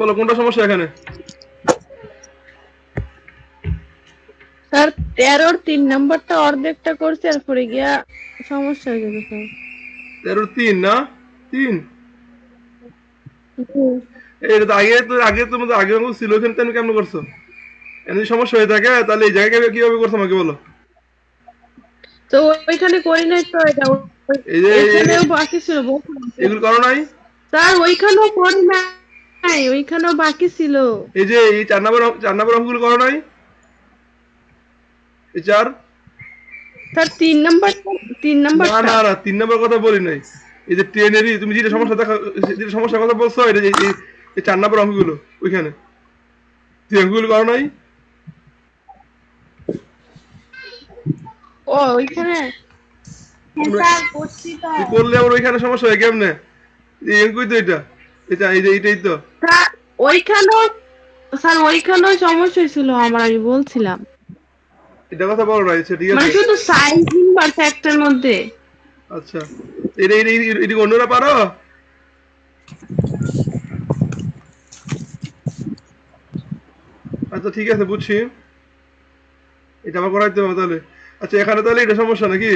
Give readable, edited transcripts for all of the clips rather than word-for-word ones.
বলো কোনটা সমস্যা এখানে? স্যার 13 3 নাম্বারটা অর্ধেকটা করছে আর পরে গিয়া সমস্যা হয়ে গেছে স্যার। 13 না 3 হুম। এটা তো আগে তোমাদের আগে অঙ্ক ছিল এখানে তুমি কেমন করছো? এমনি সমস্যা হয়ে থাকে তাহলে এই জায়গায় কিভাবে করছো আমাকে বলো। তো ওইখানে করি নাই তো এটা এই যে এখানেও বাকি ছিল বলছিলাম তো। এগুলো করো নাই? স্যার ওইখানেও করি নাই, ওইখানেও বাকি ছিল। এই যে এই 4 নম্বর অঙ্কগুলো করো নাই? এই 4 স্যার 3 নাম্বারটা 3 নাম্বারটা। না 3 নম্বর কথা বলি নাই। এই যে ট্রেনেরই তুমি যেটা সমস্যা দেখা যেটা সমস্যার কথা বলছো এটা এই 4 নম্বর অঙ্কগুলো ওইখানে তুই অঙ্কগুলো করো নাই? ও ওইখানে তুই করলে আবার ওইখানে সমস্যা হয় কেমনে? এই অঙ্কই তো এটা এই যে এইটাই তো। স্যার ওইখানেও স্যার ওইখানেও সমস্যা ছিল আমার, আমি বলছিলাম এটা কথা বলো না আচ্ছা ঠিক মানে আছে। শুধু সাইন নাম্বার ফ্যাক্টর মধ্যে। আচ্ছা এটা অন্যরা পারো? আচ্ছা ঠিক আছে বুঝছি। এটা আবার করাইতে হবে তাহলে। আচ্ছা এখানে তাহলে এটা সমস্যা নাকি?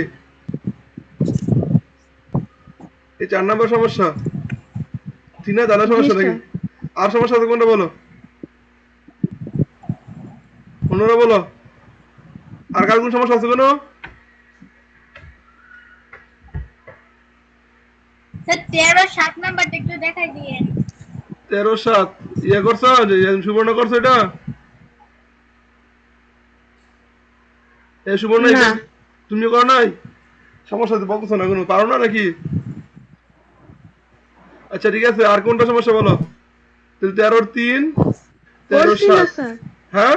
এই 4 নম্বর সমস্যা ঠিক না তাহলে জি সমস্যা নাকি? স্যার। আর সমস্যা আছে কোনটা বলো? অন্যরা বলো। আর কার কোন সমস্যা আছে কোনো? স্যার 13 7 নাম্বারটা একটু দেখাই দিয়েন। 13 7 ইয়ে করছো যে সুবর্ণ করছো এটা? সুবর্ণ না এটা তুমি করো নাই? সমস্যা আছে বলতেছো না কোনো পারো না নাকি? আচ্ছা ঠিক আছে আর কোনটা সমস্যা বলো? তাহলে 13 3 তেরো করছি না সাত স্যার। হ্যাঁ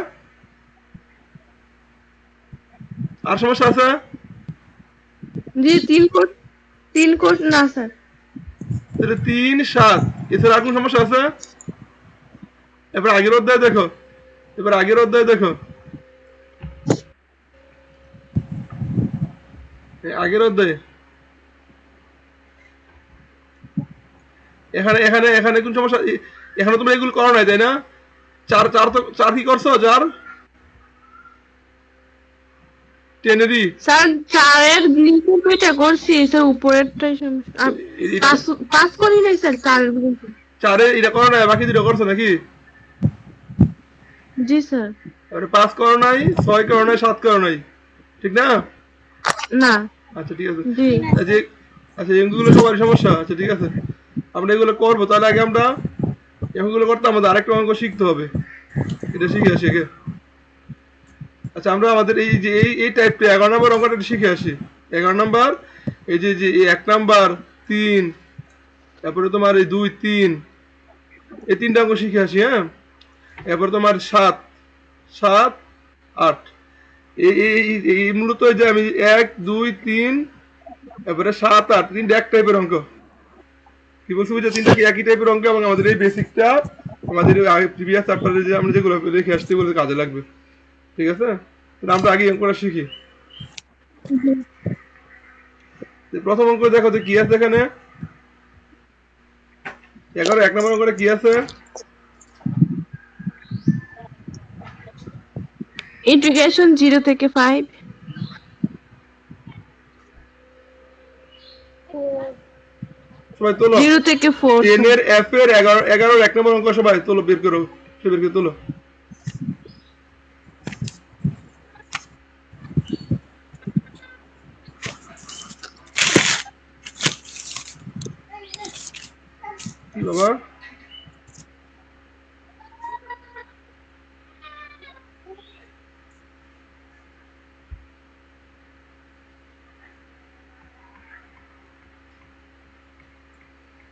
আর সমস্যা আছে? জি 3 কোর্স না স্যার। তাহলে 3 7 এছাড়া আর কোন সমস্যা আছে? এবার আগের অধ্যায় দেখো। এবার আগের অধ্যায় দেখো। আগের অধ্যায়ে এখানে এখানে এখানে কোন সমস্যা এখানে তোমরা এগুলো করো নাই তাই না? 4 কি করছো 4 টেনেরই স্যার 4-এর নিচে দুইটা করছি স্যার, উপরেরটাই সমস্যা। আর পাস পাস করি নাই স্যার 4-এর নিচে। 4 এটা করো নাই বাকি দুটো করছো নাকি? জি স্যার। এবারে 5 করো নাই 6 করো নাই 7 করো নাই ঠিক না? না। আচ্ছা ঠিক আছে। জি যে আচ্ছা এগুলো সবার সমস্যা আচ্ছা ঠিক আছে আমরা এগুলো করবো তাহলে আগে আমরা এগুলো করতে আমাদের আরেকটা অঙ্ক শিখতে হবে এটা শিখে আসি আগে। আচ্ছা আমরা আমাদের এই যে এই টাইপটা 11 নম্বর অঙ্কটা শিখে আসি। 11 নম্বর এই যে যে 1 নম্বর 3 তারপরে তোমার এই 2 3 এই 3টা অঙ্ক শিখে আসি হ্যাঁ। এরপর তোমার 7 7 8 এই মূলত এই যে আমি 1 2 3 তারপরে 7 8 তিনটা এক টাইপের অঙ্ক। কি বলছি বুঝছো তিনটা কি একই টাইপের অঙ্ক এবং আমাদের এই বেসিকটা আমাদের প্রিভিয়াস চ্যাপ্টারে যে আমরা যেগুলো রেখে আসছি বলে কাজে লাগবে ঠিক আছে। তাহলে আমরা আগে অঙ্কটা শিখি। প্রথম অঙ্ক দেখো তো কি আছে এখানে 1 নম্বর অঙ্কটা কি আছে? ইন্টিগ্রেশন 0 থেকে 5। সবাই তোলো 0 থেকে 4 10 স্যার। এর এফ এর 11 1 নম্বর অঙ্ক সবাই তোলো বের করো সে বের করে তোলো। কি বাবা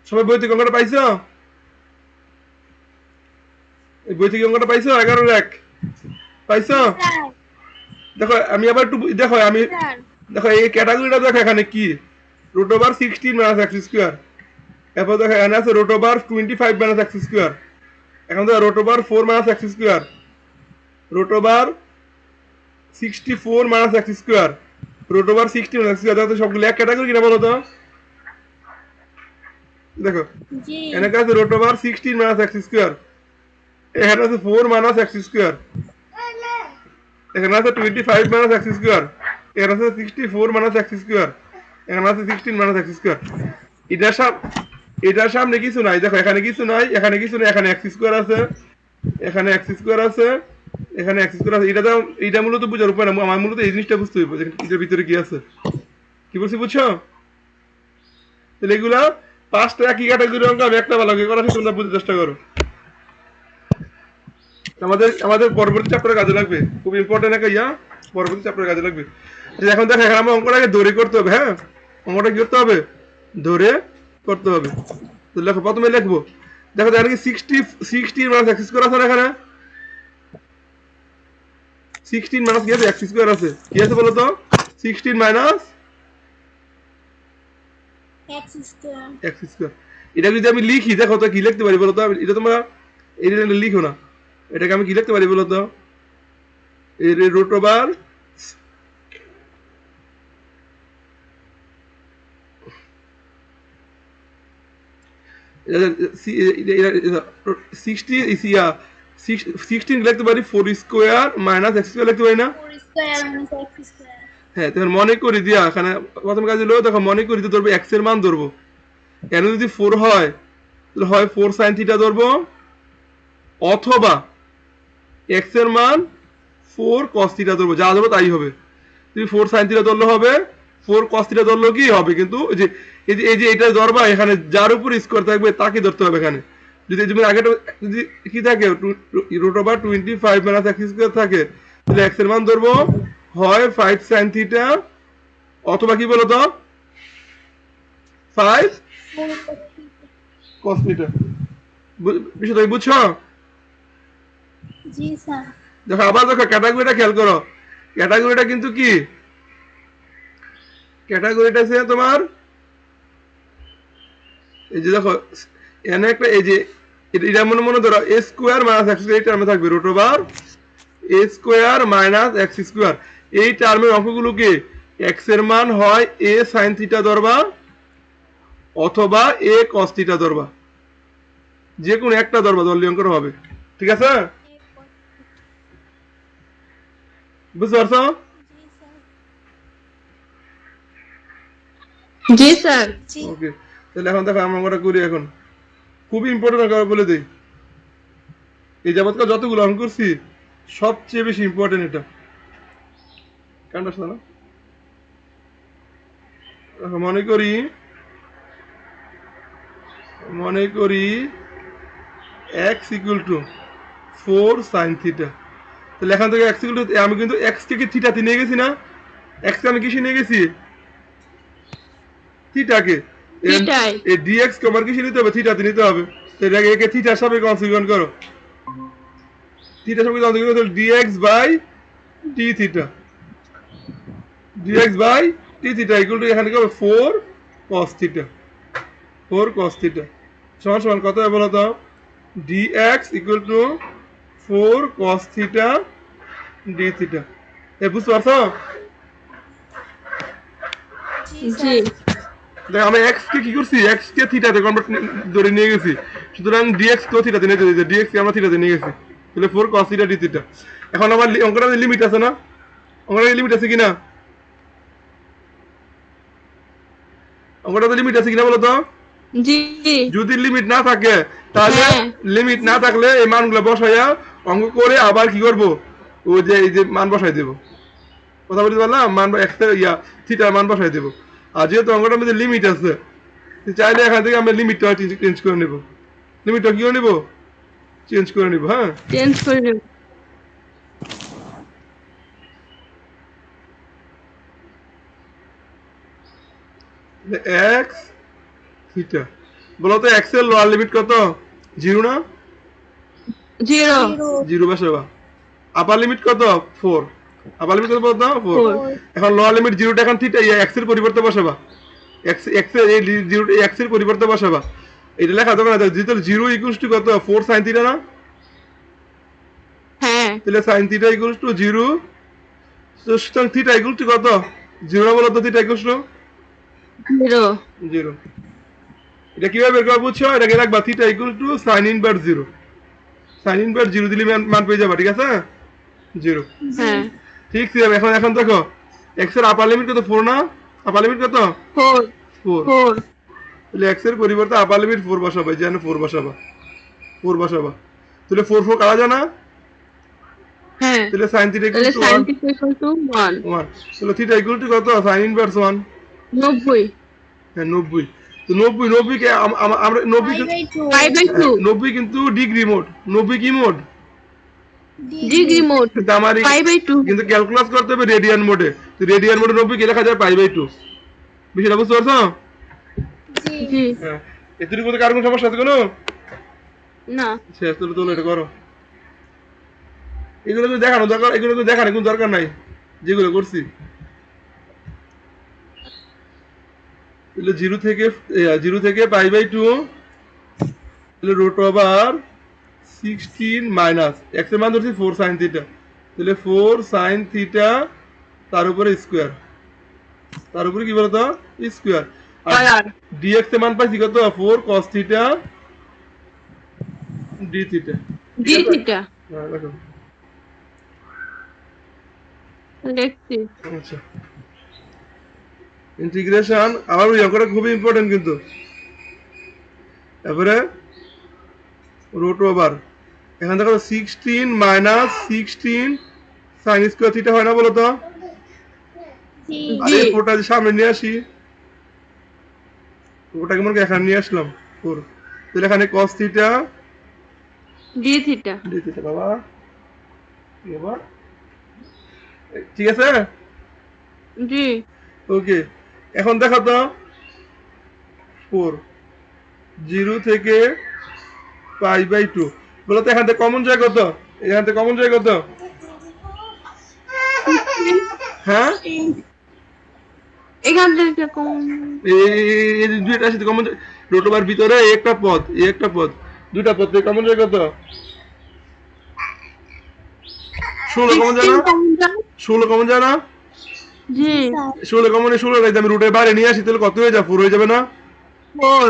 সবাই বই থেকে অঙ্কটা পাইছো? এই বই থেকে অঙ্কটা পাইছো 11 পাইছো? জি স্যার। দেখো আমি আবার একটু দেখো আমি স্যার দেখো এই ক্যাটাগরিটা দেখো এখানে কি root over 16 minus x square. এরপর দেখো এখানে আছে root over 25 minus x square. এখন দেখো root over 4 minus x square root over 64 minus x square root over 60 minus x square. দেখো তো সবগুলো এক ক্যাটাগরি কিনা বলো তো? দেখো জি এখানে আছে root over 16 minus x square এখানে আছে 4 মাইনাস এক্স স্কোয়ার, এখানে আছে 25 মাইনাস এক্স স্কোয়ার, এখানে আছে 64 মাইনাস এক্স স্কোয়ার, এখানে আছে 16 মাইনাস এক্স স্কোয়ার। এটার সামনে, এটার সামনে কিছু নাই, দেখো এখানে কিছু নাই, এখানে কিছু নাই, এখানে এক্স স্কোয়ার আছে, এখানে এক্স স্কোয়ার আছে, এখানে এক্স স্কোয়ার আছে। এটা তো, এটা মূলত বোঝার উপায় না, আমার মূলত এই জিনিসটা বুঝতে হইব যে এটার ভিতরে কি আছে। কি বলছি বুঝছো? তাহলে এগুলা পাঁচটা একই ক্যাটাগরি অঙ্ক, আমি একটা ভালো করে করাচ্ছি, তোমরা বুঝতে চেষ্টা করো। আমাদের আমাদের পরবর্তী চ্যাপ্টারে কাজে লাগবে, খুব ইম্পর্টেন্ট একটা ইয়া, পরবর্তী চ্যাপ্টারে কাজে লাগবে। আচ্ছা, এখন দেখো এখানে আমার অঙ্কটাকে ধরে করতে হবে। হ্যাঁ, অঙ্কটা কি করতে হবে? ধরে করতে হবে। তো লেখো, প্রথমে লিখবো, দেখো এখানে কি 16 মাইনাস এক্স স্কোয়ার আছে না? এখানে 16 মাইনাস কি আছে? এক্স স্কোয়ার আছে। কি আছে বলো তো? 16 minus x square. X square. এটা যদি আমি লিখি, দেখো তো কি লিখতে পারি বলো তো? এটা তোমরা এটা লিখো না, এটাকে আমি কি লিখতে পারি বলো তো? এর রুট ওভার সিক্সটিন লিখতে পারি 4 স্কোয়ার মাইনাস এক্স স্কোয়ার লিখতে পারি না? 4 স্কয়ার মাইনাস এক্স স্কয়ার। হ্যাঁ, তখন মনে করি দিয়া এখানে প্রথম কাজ হলো, দেখো মনে করি তো ধরবো এক্স এর মান ধরবো। এখানে যদি 4 হয় তাহলে হয় 4 সাইন থিটা ধরবো, অথবা এক্স এর মান 4 কস থিটা ধরবো, যা ধরবো তাই হবে। তুমি 4 সাইন থিটা ধরলে হবে, 4 কস থিটা ধরলেও কি হবে, কিন্তু এই যে এটা ধরবা, এখানে যার উপর স্কোয়ার থাকবে তাকে ধরতে হবে। এখানে যদি তুমি আগে যদি কি থাকে root over 25 minus x square থাকে, তাহলে এক্স এর মান ধরবো হয় 5 সাইন থিটা, অথবা কি বলতো 5 কস থিটা। বিষয়টা কি বুঝছো? জি স্যার। দেখো আবার দেখো ক্যাটাগরিটা খেয়াল করো, ক্যাটাগরিটা কিন্তু কি, ক্যাটাগরিটা আছে তোমার এই যে দেখো এখানে একটা, এই যে এটা মনে মনে ধরো এ স্কোয়ার মাইনাস এক্স স্কোয়ার, এই টার্মে থাকবে root over a square minus x square. এই টার্মের অঙ্কগুলোকে এক্স এর মান হয় এ সাইন থিটা ধরবা, অথবা এ কস থিটা ধরবা, যে কোনো একটা ধরবা, ধরলে অঙ্ক হবে। ঠিক আছে, বুঝতে পারছো? জি স্যার। জি স্যার। জি। ওকে, তাহলে এখন দেখো আমরা অঙ্কটা করি। এখন খুবই ইম্পর্টেন্ট অঙ্ক, বলে দিই, এই যাবৎকাল যতগুলো অঙ্ক করছি সবচেয়ে বেশি ইম্পর্টেন্ট এটা। কেন আসলে না, মনে করি, মনে করি x equal to 4 sine theta. তাহলে এখান থেকে x ইকুয়াল টু, আমি কিন্তু x কে কি থিটাতে নিয়ে গেছি না? x কে আমি কিসে নিয়ে গেছি? থিটাকে। সেটাই। এই dx কে আমার কিসে নিতে হবে? থিটাতে নিতে হবে। তো এটাকে একে থিটার সাপেক্ষে কনসিডার করো, থিটার সাপেক্ষে কনসিডার করো, dx by d theta, dx by d theta equal to এখানে কি হবে? 4 cos থিটা, 4 cos থিটা সমান সমান কত হবে বলো তো? dx equal to 4 cos theta d theta. এ বুঝতে পারছো? জি জি। স্যার। দেখ আমি x কে কি করছি? x কে থিটাতে কনভার্ট ধরে নিয়ে গেছি, সুতরাং dx কে থিটাতে নিয়ে গেছি, dx কে আমরা থিটাতে নিয়ে গেছি, তাহলে 4 cos থিটা d থিটা। এখন আমার অঙ্কটা লিমিট আছে না? অঙ্কটা লিমিট আছে কিনা? অঙ্কটাতে লিমিট আছে কিনা বলো তো? জি। যদি লিমিট না থাকে তাহলে, হ্যাঁ। লিমিট না থাকলে এই মানগুলো বসাইয়া অঙ্ক করে আবার কি করব, ওই যে এই যে মান বসাই দেব। কথা বলতে পারলাম, মান এক্স ইয়া থিটার মান বসাই দেব। আর যেহেতু অঙ্কটার মধ্যে লিমিট আছে, চাইলে এখান থেকে আমরা লিমিটটা চেঞ্জ করে নেব, লিমিটটা কি করে নেব? চেঞ্জ করে নেব। হ্যাঁ, চেঞ্জ করে নেব। এক্স থিটা, বলো তো এক্স এর লোয়ার লিমিট কত? 0 না? 0। 0 বসাবা। আপার লিমিট কত? 4। আপার লিমিট কত বলতো? 4। 4। এখন লোয়ার লিমিট 0টা এখন থিটা এক্স এর পরিবর্তে বসাবা, এক্স এক্স এর এই 0 এক্স এর পরিবর্তে বসাবা। এটা লেখা দরকার না, যেহেতু 0 ইকুয়ালস টু কত? 4 sin থিটা না? হ্যাঁ। তাহলে sin থিটা ইকুয়ালস টু 0, সুতরাং থিটা ইকুয়ালস টু কত? 0 বলো তো, থিটা ইকুয়ালস টু 0। 0। এটা কিভাবে বের করব বুঝছো? এটাকে রাখবা theta equal two sin inverse 0, sign inverse 0 দিলে মান পেয়ে যাবা, ঠিক আছে? 0। হ্যাঁ ঠিক সেম। এখন দেখো x এর আপার লিমিট কত? 4 না? আপার লিমিট কত? 4 4। 4 তাহলে x এর পরিবর্তে আপার লিমিট 4 বসাবা, এই যে 4 বসাবা, 4 বসাবা। তাহলে 4 4 কাটা যায় না? হ্যাঁ তাহলে sin থিটা তাহলে equal to sin 1 θ equal to 1 1। তাহলে থিটা ইকুয়াল টু কত? sin inverse 1। 90 হ্যাঁ 90। তো 90 কে আমরা 90 5 by 2 5/2 90 কিন্তু ডিগ্রি মোড। 90 কি মোড? ডিগ্রি মোড কিন্তু আমার 5/2 কিন্তু ক্যালকুলাস করতে হবে রেডিয়ান মোডে। তো রেডিয়ান মোডে 90 কে লেখা যায় π/2। বিষয়টা বুঝতে পারছো? জি জি হ্যাঁ। এর মধ্যে কার কোনো সমস্যা আছে কোনো? না শেষ। তাহলে তোলো এটা করো। এগুলো কিন্তু দেখানো দরকার, এগুলো কিন্তু দেখানোর কোনো দরকার নাই যেগুলো করছি। তাহলে 0 থেকে π/2, তাহলে রুট ওভার 16 মাইনাস x এর মান ধরছি 4 sin থিটা, তাহলে 4 sin থিটা তার উপরে স্কোয়ার, তার উপরে কি বলতো? স্কোয়ার। আর আর dx এর মান পাইছি কত? 4 cos theta d theta. d θ হ্যাঁ দেখো। দেখছি আচ্ছা, ইন্টিগ্রেশন আবার ওই অঙ্কটা খুবই ইম্পর্টেন্ট কিন্তু। তারপরে রুট ওভার, এখানে দেখো 16 মাইনাস 16 সাইন স্কোয়ার থিটা হয় না বলো তো? জি আর এই ফোরটা যে সামনে নিয়ে আসি, ওটাকে মনে এখানে নিয়ে আসলাম 4। তাহলে এখানে cos theta d θ d theta বাবা, কি বাবা? ঠিক আছে? জি ওকে। এখন দেখো তো 4 0 থেকে π/2 বলো তো এখান থেকে কমন যায় কত? এখান থেকে কমন যায় কত? হ্যাঁ এখান থেকে কম এই দুইটা সাথে কমন যায়, রুট ওভার ভিতরে একটা পদ, এই একটা পদ, দুইটা পদ থেকে কমন যায় কত? 16 কমন যায় 16 না? কমন যায় 16 কমন যায় না? জি 16 কমন, 16 রাইতে আমি রুটের বাইরে নিয়ে আসি, তাহলে কত হয়ে যায়? 4 হয়ে যাবে না? 4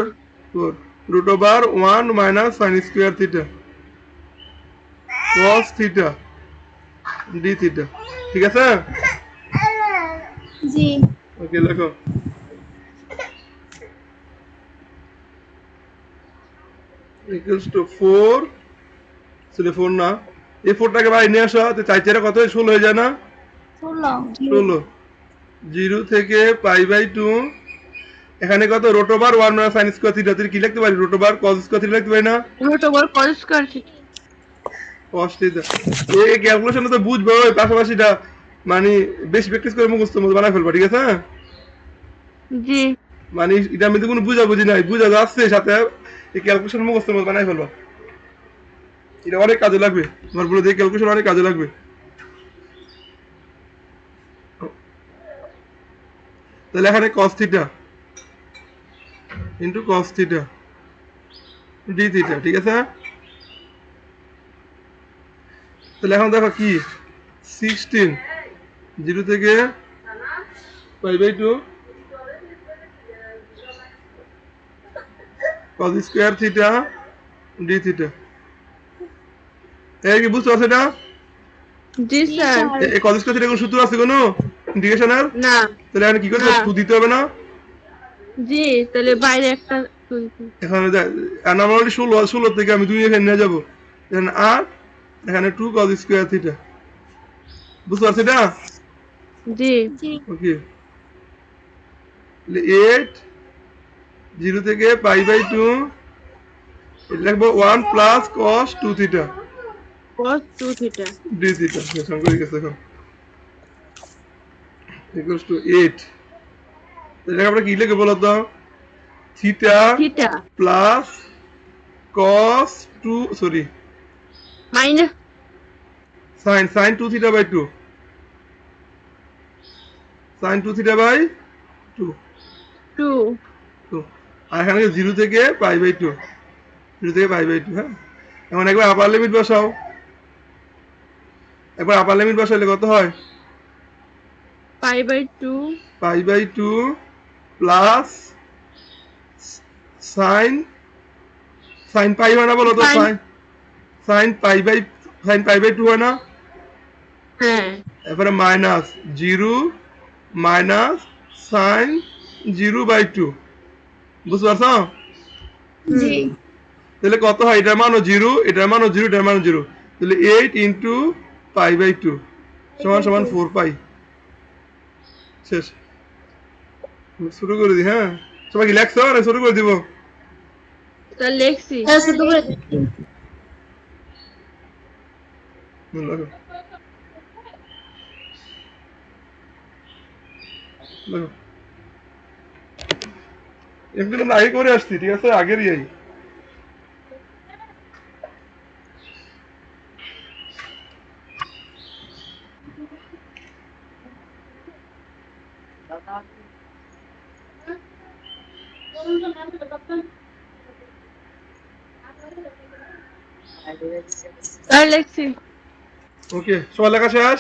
4 root over 1 minus sine square theta cos theta d theta. ঠিক আছে? জি ওকে লেখো। ইকুয়ালস টু 4, তাহলে 4 না, এই 4টাকে বাইরে নিয়ে আসো, তো 4 4 কত হয়? 16 হয়ে যায় না? 16 16 0 থেকে π/2, এখানে কত? Root over 1 minus sine square theta, তুই কি লিখতে পারি? Root over cos square theta লিখতে পারি না? Root over cos square theta cos theta. এই ক্যালকুলেশন তো বুঝবো, ওই পাশাপাশিটা মানে বেশি প্র্যাকটিস করে মুখস্থ মতো বানাই ফেলবা, ঠিক আছে? জি মানে এটা আমি তো কোনো বুঝাবুঝি নাই, বুঝা যাচ্ছে সাথে এই ক্যালকুলেশন মুখস্থ মতো বানাই ফেলবা। এটা অনেক কাজে লাগবে, তোমার বলে দিয়ে ক্যালকুলেশন অনেক কাজে লাগবে। তাহলে এখানে cos theta into cos theta d theta, ঠিক আছে? তাহলে এখন দেখো কি 16 0 থেকে π/2 cos square theta d theta. এই কি বুঝতে পারছো এটা? জি স্যার এই cos স্কয়ার থিটা কোনো সূত্র আছে কোনো ইন্টিগ্রেশনের? না তাহলে এখানে কি করতে না। হবে? টু দিতে হবে না? জি তাহলে বাইরে একটা তুলছি। এখানে আমরা অলরেডি 16 থেকে আমি 2 এখানে নিয়ে যাবো, এখানে 8, এখানে 2 cos স্কয়ার থিটা। বুঝতে পারছো এটা? জি জি ওকে। 8 0 থেকে π/2, এটা লিখবো 1 plus cos 2 theta cos 2 θ d theta. সংখ্যা হয়ে গেছে এখন ইকুয়ালস টু 8। তাহলে আমরা কি লিখে বলো তো? Theta theta plus cos 2, sorry minus sin 2 theta by 2, sin 2 theta by 2 2 2। আর এখানে 0 থেকে π/2, 0 থেকে π/2। হ্যাঁ, এখন একবার আপার লিমিট বসাও, একবার আপার লিমিট বসাইলে কত হয়? π/2 π/2 প্লাস sin পাই হয় না বলো তো? Sin- sin π/2 হয় না? হ্যাঁ এরপরে মাইনাস 0 মাইনাস sin 0/2, বুঝতে পারছো? জি তাহলে কত হয়? এটার মানও 0, এটার মানও 0, এটার মানও 0। তাহলে 8 × π/2 = 4π। শেষ। শুরু করে দিই, হ্যাঁ? সবাই কি লেখছো না শুরু করে দিব? স্যার লেখছি। স্যার শুধু করে দিচ্ছি। লেখো, লেখো। এমনি তো আগে করে আসছি, ঠিক আছে? আগেরই এই। স্যার লেখছি। ওকে, সবাই লেখা শেষ?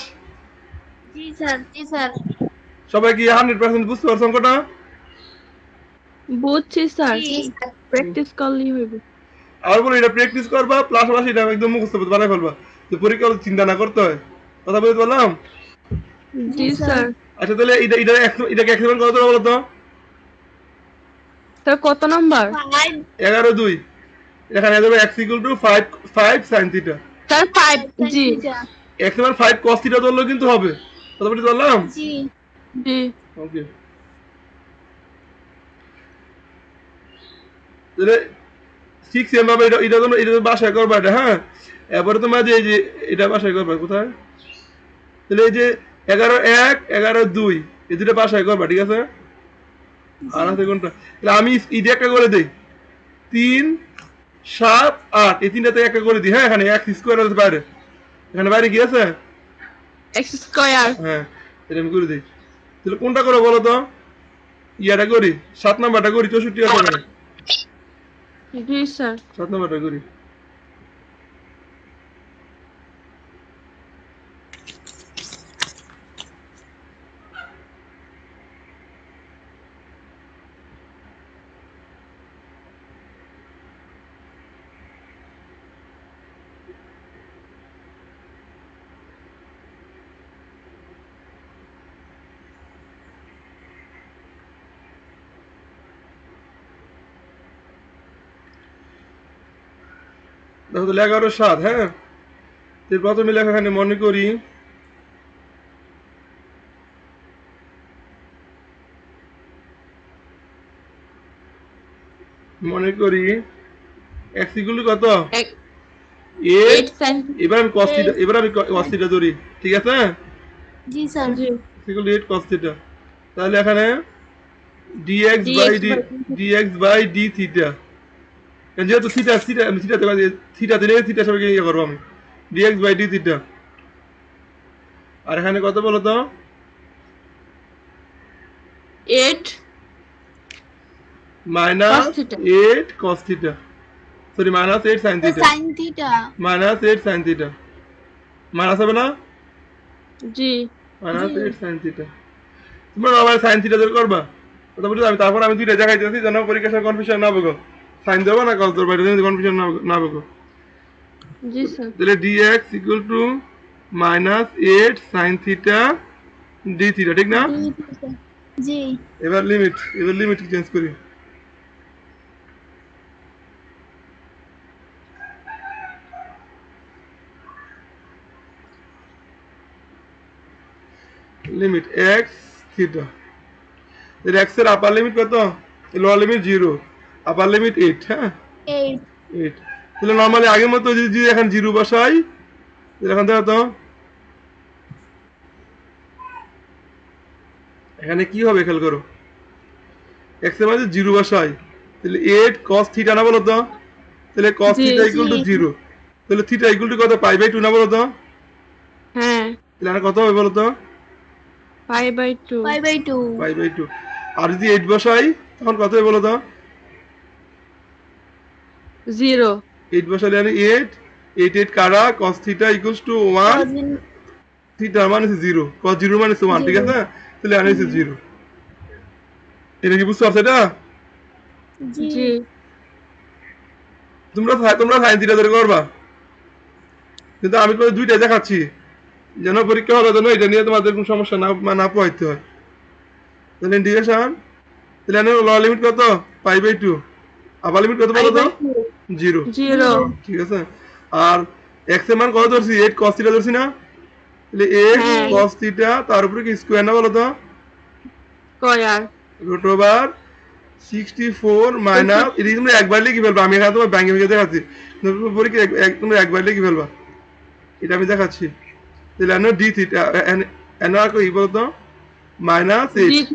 জি স্যার, জি স্যার। সবাই কি 100% বুঝতে পারছো অঙ্কটা? বুঝছি স্যার, জি স্যার। প্র্যাকটিস করলেই হইবে। আর বলো, এটা প্র্যাকটিস করবা, প্লাস এটা একদম মুখস্থ বানাই ফেলবা, যে পরীক্ষা হলে চিন্তা না করতে হয়। কথা বলতে পারলাম? জি স্যার। আচ্ছা, তাহলে এটাকে এক্সপেরিমেন্ট কত বলো তো? স্যার কত নাম্বার? 5 11/2। এখানে দেবে x = 5 sin θ। স্যার 5। জি x = 5 cos θ ধরলেও কিন্তু হবে। কথা বলতে পারলাম? জি জি ওকে, তাহলে 6 ভাবে এটা তো বাসায় করবা এটা, হ্যাঁ? এরপরে তোমার যে এই যে এটা বাসায় করবা কোথায়? তাহলে এই যে 11/1 11/2 এই দুটো বাসায় করবা, ঠিক আছে? আর আছে কোনটা? তাহলে আমি এটা একটা করে দেই, 3 7 8 এই তিনটাতে একটা করে দিই, হ্যাঁ? এখানে x² আছে বাইরে, এখানে বাইরে কি আছে? X square. হ্যাঁ, এটা আমি করে দিই। তাহলে কোনটা করে বলো তো? ইয়াটা করি, 7 নাম্বারটা করি, 64 আছে এখানে। জি স্যার। 7 নাম্বারটা করি। দেখো তাহলে 11/7, হ্যাঁ? প্রথমে লেখা এখানে মনে করি x = কত? 8। 8 সাইন। এবার আমি cos θ ধরি, ঠিক আছে? জি স্যার। জি x = 8 cos θ। তাহলে এখানে dx dx d by dx d θ, কারণ যেহেতু আমি থিটা দিলে থিটা সবাইকে ইয়ে করবো আমি, dx d θ। আর এখানে কত বলো তো? 8 -8 cos θ, sorry -8 sin θ, sine theta. -8 sin θ, minus হবে না? জি -8 sin θ। তোমরা আবার sin θ ধরে করবা, কথা বলি আমি, তারপর আমি দুইটা দেখাইতেছি যেন পরীক্ষার সময় কনফিউশন না হবে। সাইন দেবো না cos দেবো, এটা যেন কনফিউশন না হবে। জি স্যার। তাহলে dx = -8 sin θ d θ, ঠিক না? জি এবার লিমিট চেঞ্জ করি। লিমিট x θ, এর x এর আপার লিমিট কত? লোয়ার লিমিট 0, আপার লিমিট 8, হ্যাঁ? 8 8। তাহলে নরমালি আগের মতো যদি এখন 0 বসাই, তাহলে এখন দেখো তো এখানে কি হবে, খেয়াল করো। x এর মাঝে 0 বসাই, তাহলে 8 cos θ না বলো তো? তাহলে cos θ জি = 0, তাহলে θ = কত? π/2 না বলো তো? হ্যাঁ তাহলে আর কত হবে বলো তো? 5/2 5/2 π/2। আর যদি 8 বসাই তখন কত হবে বলো তো? 0 8 বসালে আমি 8 কারা cos θ = 1, θ মানে 0, cos 0 মানে 1, ঠিক আছে? তাহলে আর হচ্ছে 0। এটা কি বুঝতে পারছো এটা? জি জি তোমরা sin θ ধরে করবা। কিন্তু আমি তো দুইটাই দেখাচ্ছি যেন পরীক্ষা হলো যেন এটা নিয়ে তোমাদের কোনো সমস্যা না পোহাইতে হয়। তাহলে ইন্টিগ্রেশন, তাহলে ল লিমিট কত, π/2, আবার লিমিট কত বলো তো, 0। 0 ঠিক আছে। আর x এর মান কত ধরছি, 8 cos θ ধরছি না, তাহলে 8 হ্যাঁ cos θ তার উপরে কি স্কয়ার না বলো তো, স্কয়ার রুট ওভার 64 মাইনাস, এটা তুমি একবার লিখে ফেলবা, আমি এখানে তোমার ব্যাংকে ভেঙে দেখাচ্ছি, পরীক্ষা তুমি একবার লিখে ফেলবা, এটা আমি দেখাচ্ছি। তাহলে এন ডি থিটা এন আর কি বলতো, মাইনাস 8,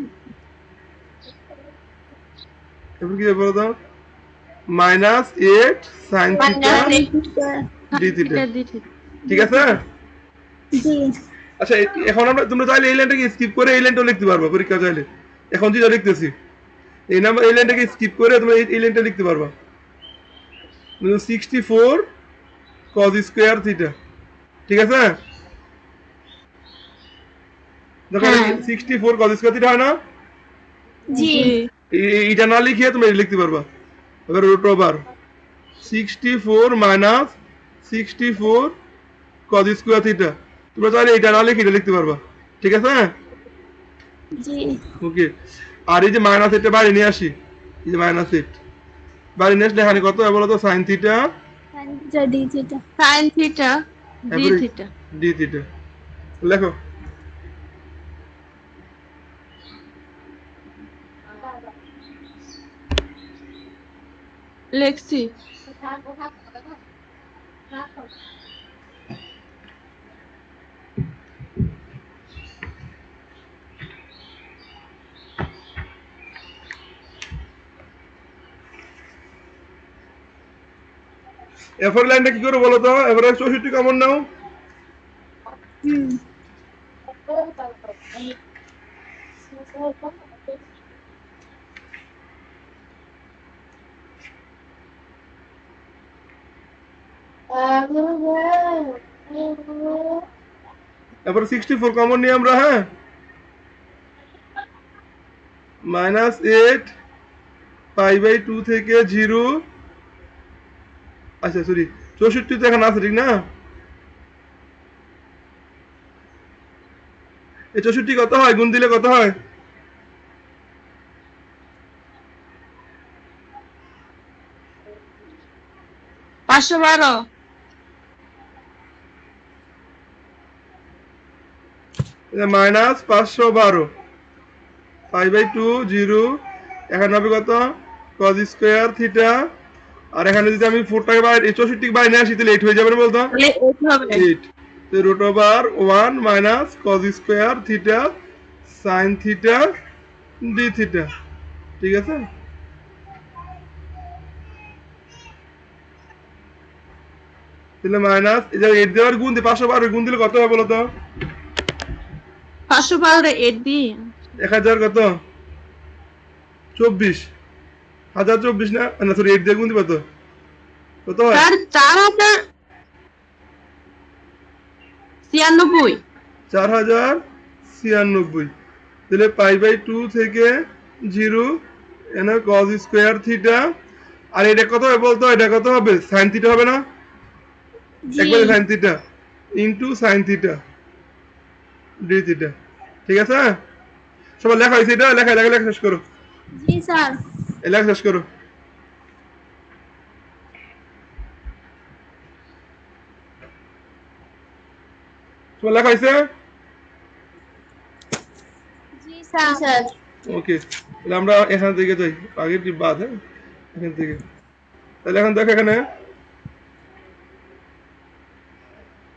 এবার কি বলতো, minus 8 sign theta d theta. ঠিক আছে। জি আচ্ছা এখন আমরা, তোমরা চাইলে এই লাইনটাকে স্কিপ করে এই লাইনটাও লিখতে পারবা পরীক্ষা চাইলে, এখন যেটা লিখতেছি এই নাম্বার, এই লাইনটাকে স্কিপ করে তোমরা এই লাইনটা লিখতে পারবা, 64 cos স্কয়ার থিটা। ঠিক আছে। দেখো হ্যাঁ 64 cos স্কয়ার থিটা হয় না, জি এইটা না লিখিয়ে তুমি এটা লিখতে পারবা। এবার root over 64 minus 64 cos square theta, তোমরা চাইলে এটা না লিখে এটা লিখতে পারবা। ঠিক আছে। জি ওকে। আর এই যে মাইনাস এটা বাইরে নিয়ে আসি, এই যে মাইনাস 8 বাইরে নিয়ে আসলে এখানে কত হয় বলো তো, sign theta d theta sin theta d তারপরে থিটা ডি থিটা। লেখো। লেখছি। এরপর লাইনটা কি করে বলো তো, এবারে 64 কমন নাও, হুম এরপরে 64 কমন নিয়ে আমরা, হ্যাঁ, মাইনাস 8 π/2 থেকে 0, আচ্ছা সরি 64 তো এখানে আছে ঠিক না, এই 64 কত হয়, গুণ দিলে কত হয়, 512 মাইনাস 512 π/2 0, এখানে হবে কত, cos স্কয়ার থিটা। আর এখানে যদি আমি 4 টাকা বাইরে 64 বাইরে নিয়ে আসি তাহলে 8 হয়ে যাবে না বলতো, তাহলে 8 হবে। 8, তো root over 1 minus cos square theta sine theta d theta. ঠিক আছে। তাহলে মাইনাস এই যে 8 দেওয়ার গুণ দিয়ে 512 গুণ দিলে কত হবে বলো তো, 512 8 দি 1000 কত, 24 হাজার 24 না, না সরি 8 দিয়ে গুণ দিবা তো কত হয়, স্যার 4096 4096। তাহলে π/2 থেকে 0 এনে cos স্কয়ার থিটা, আর এটা কত হবে বলতো, এটা কত হবে, সাইন থিটা হবে না, জি একবারে sign theta into sign theta d theta. ঠিক আছে। সবাই লেখা হয়েছে, এটা লেখা লেখা লেখা শেষ করো, জি স্যার এই লেখা শেষ করো। সবাই লেখা হয়েছে। জি স্যার ওকে। তাহলে আমরা এখান থেকে যাই, আগের কি বাদ, হ্যাঁ এখান থেকে। তাহলে এখন দেখো এখানে,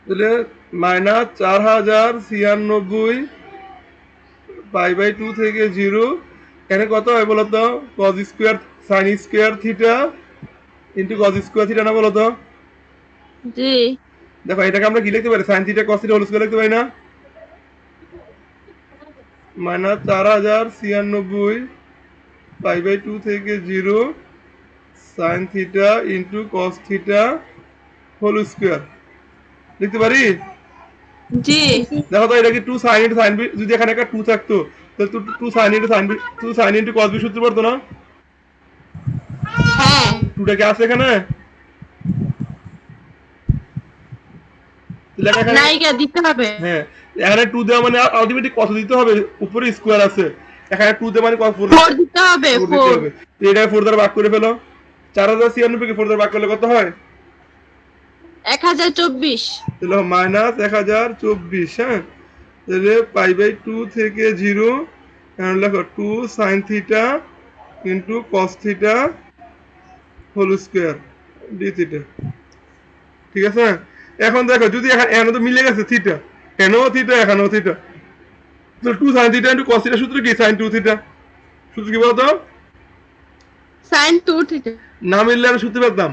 তাহলে মাইনাস 4096 π/2 থেকে 0, এখানে কত হয় বলতো, cos square sine square theta into cos square theta না বলতো। জি দেখো এটাকে আমরা কি লিখতে পারি, sine theta cos theta whole square লিখতে পারি না, মাইনাস 4096 π/2 থেকে 0 sine theta into cos theta whole square লিখতে পারি। জি দেখো তো এটা কি 2 sin ইনটু sin b, যদি এখানে একটা 2 থাকতো তাহলে 2 sin into sin b, 2 sin into cos b সূত্র পড়তো না, হ্যাঁ 2টা কি আছে এখানে, লেখা এখানে নাইকা দিতে হবে। হ্যাঁ এখানে 2 দেওয়া মানে আলটিমেটলি কত দিতে হবে, উপরে স্কোয়ার আছে, এখানে 2 দেওয়া মানে কত 4 4 দিতে হবে, দিতে 4। হবে। তো এটা 4 দ্বারা ভাগ করে ফেলো, 4096 কে 4 দ্বারা ভাগ করলে কত হয়? 1024। তাহলে মাইনাস 1024। হ্যাঁ তাহলে পাই বাই 2 থেকে 0, এখন লেখো 2 sine theta into cos theta whole square d theta. ঠিক আছে, এখন দেখো যদি এখানে তো মিলে গেছে থিটা, এখানেও থিটা এখানেও থিটা, তো 2 sine theta into cos theta সূত্র কি? Sine 2 theta. সূত্র কি বলতো? sin 2 theta. না মিললে আমি সূত্র পেতাম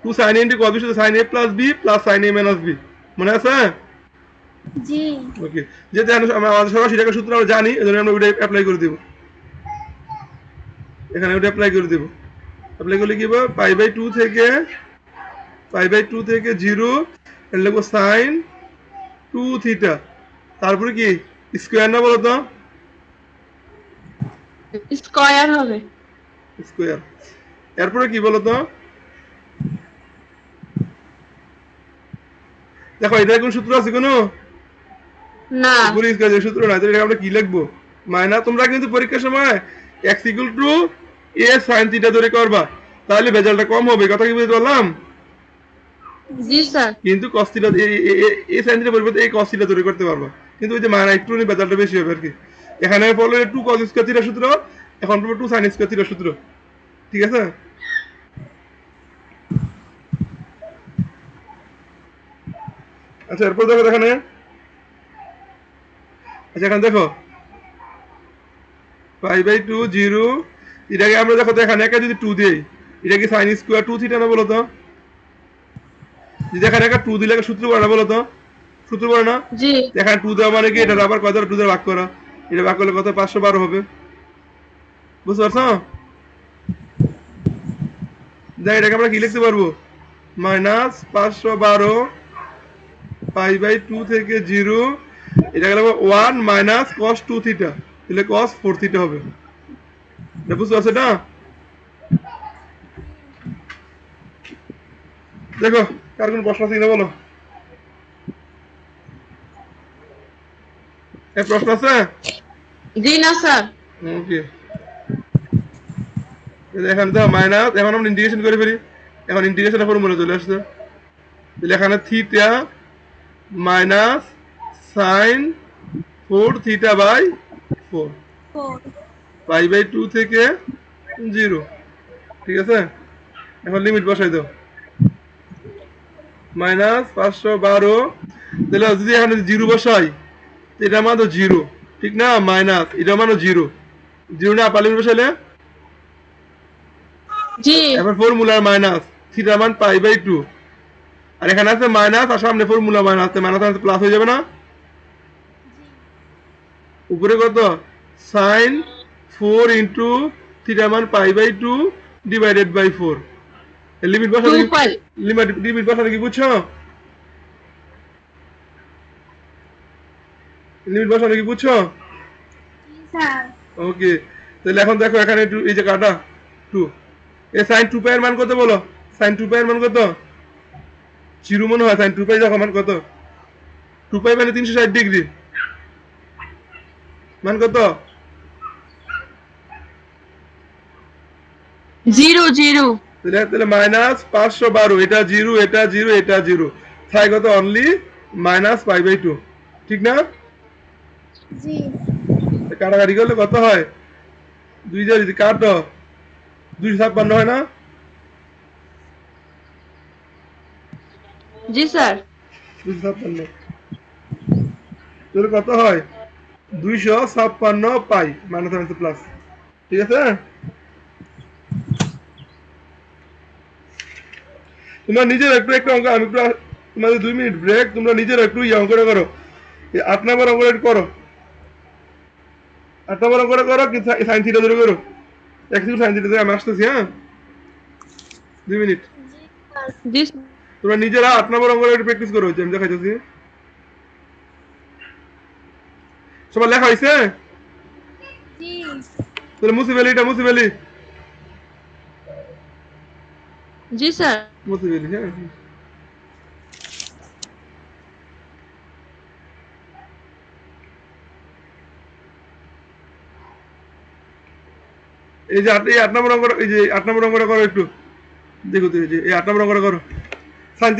2 sine into cos B sine A plus B plus sine A minus B, মনে আছে? জি ওকে, যেহেতু আমাদের সরাসরি টাকার সূত্র আমরা জানি, এজন্য আমরা ওটা অ্যাপ্লাই করে দিব, এখানে ওটা অ্যাপ্লাই করে দিব। অ্যাপ্লাই করলে কি হবে? পাই বাই 2 থেকে 0 এর লিখবো সাইন 2 থিটা, তারপরে কি স্কোয়ার না বলো তো? স্কয়ার হবে। স্কোয়ার, এরপরে কি বলো তো? দেখো এটা কোন সূত্র আছে কোনো? না, উপরে স্কয়ার সূত্র নাই, তাহলে আমরা কি লিখবো? মাইনাস, তোমরা কিন্তু পরীক্ষার সময় x equal to a sin theta ধরে করবা, তাহলে ভেজালটা কম হবে, কথা কি বুঝতে পারলাম? জি স্যার। কিন্তু cos থিটা এই sin থিটা পরিবর্তে এই cos থিটা ধরে করতে পারবা, কিন্তু ওই যে মাইনাস একটু ভেজালটা বেশি হবে আর কি। এখানে পড়লে 2 cos স্কয়ার থিটা সূত্র, এখন পড়বে 2 sin স্কয়ার থিটা সূত্র। ঠিক আছে, আচ্ছা এরপর দেখো এখানে, আচ্ছা এখানে দেখো পাই বাই 2 0, এটাকে আমরা দেখো তো এখানে একা যদি 2 দেই, এটা কি সাইন স্কোয়ার 2 থিটা না বলো তো? যদি এখানে একা 2 দিলে সূত্র পড়ে না বলো তো? সূত্র পড়ে না? জি। এখানে 2 দেওয়া মানে কি এটা আবার কত 2 দ্বারা ভাগ করা, এটা ভাগ করলে কত 512 হবে, বুঝতে পারছো? দেখ এটাকে আমরা কি লিখতে পারবো? মাইনাস 512 পাই বাই 2 থেকে 0, এটাকে লিখবো 1 মাইনাস cos 2 থিটা, তাহলে cos 4 থিটা হবে। এটা বুঝতে পারছো না? দেখো কার কোন প্রশ্ন আছে কিনা বলো, এই প্রশ্ন আছে? জি না স্যার। ওকে, এখানে তো মাইনাস, এখন আমরা ইন্টিগ্রেশন করে ফেলি, এখন ইন্টিগ্রেশনের ফর্মুলা চলে আসছে, তাহলে এখানে theta minus sine 4 theta by 4 4 pi by 2 থেকে 0। ঠিক আছে, এখন লিমিট বসাই দাও, মাইনাস 512, তাহলে যদি এখানে 0 বসাই, এটা মানে 0, ঠিক না? মাইনাস এটা মানে 0 না, পার লিমিট বসাইলে জি। এবার ফর্মুলার মাইনাস থিটা মান পাই বাই 2, আর এখানে আছে মাইনাস, আর সামনে ফর্মুলা মাইনাস, মাইনাস আছে প্লাস হয়ে যাবে না? উপরে কত সাইন 4 ইন্টু থিটা মান pi by 2 divided by 4, limit বসানো 2 পাই। লিমিট বসানো কি বুঝছো? লিমিট বসানো কি বুঝছো? জি স্যার ওকে, তাহলে এখন দেখো এখানে এই যে কাটা 2, এই সাইন 2 পাই এর মান কত বলো? সাইন 2 পাই এর মান কত? 0 মনে হয়, সাইন 2 পাই দেখো মান কত? 2 পাই মানে 360 ডিগ্রি, মান কত? 0 0। তাহলে মাইনাস 512, এটা 0 এটা 0 এটা 0, তাই কত? অনলি মাইনাস পাই বাই 2, ঠিক না? জি কাটাকাটি করলে কত হয়? 2 যা যদি কাটো 256 হয় না? জি স্যার। 256, তাহলে কত হয়? 256 পাই মাইনাস প্লাস। ঠিক আছে, তোমরা নিজের একটু একটা অঙ্ক, আমি একটু তোমাদের 2 মিনিট ব্রেক, তোমরা নিজের একটু অঙ্কটা করো, 8 নম্বর অঙ্কটা একটু করো, 8 নম্বর অঙ্কটা করো, কিন্তু সাইন থিটা ধরে করো, একটু সাইন থিটা ধরে আমি আসতেছি, হ্যাঁ 2 মিনিট। জি তোমরা নিজেরা 8 নম্বর অঙ্কটা একটু প্র্যাকটিস করো, আমি দেখাইতেছি। সবার লেখা হয়েছে? জি তাহলে মুছে ফেলি, এটা মুছে ফেলি, জি স্যার। মুছে ফেলি, হ্যাঁ এই যে এই 8 নম্বর অঙ্কটা, এই যে 8 নম্বর অঙ্কটা করো একটু, দেখো তো এই যে এই 8 নম্বর অঙ্কটা করো, সাইন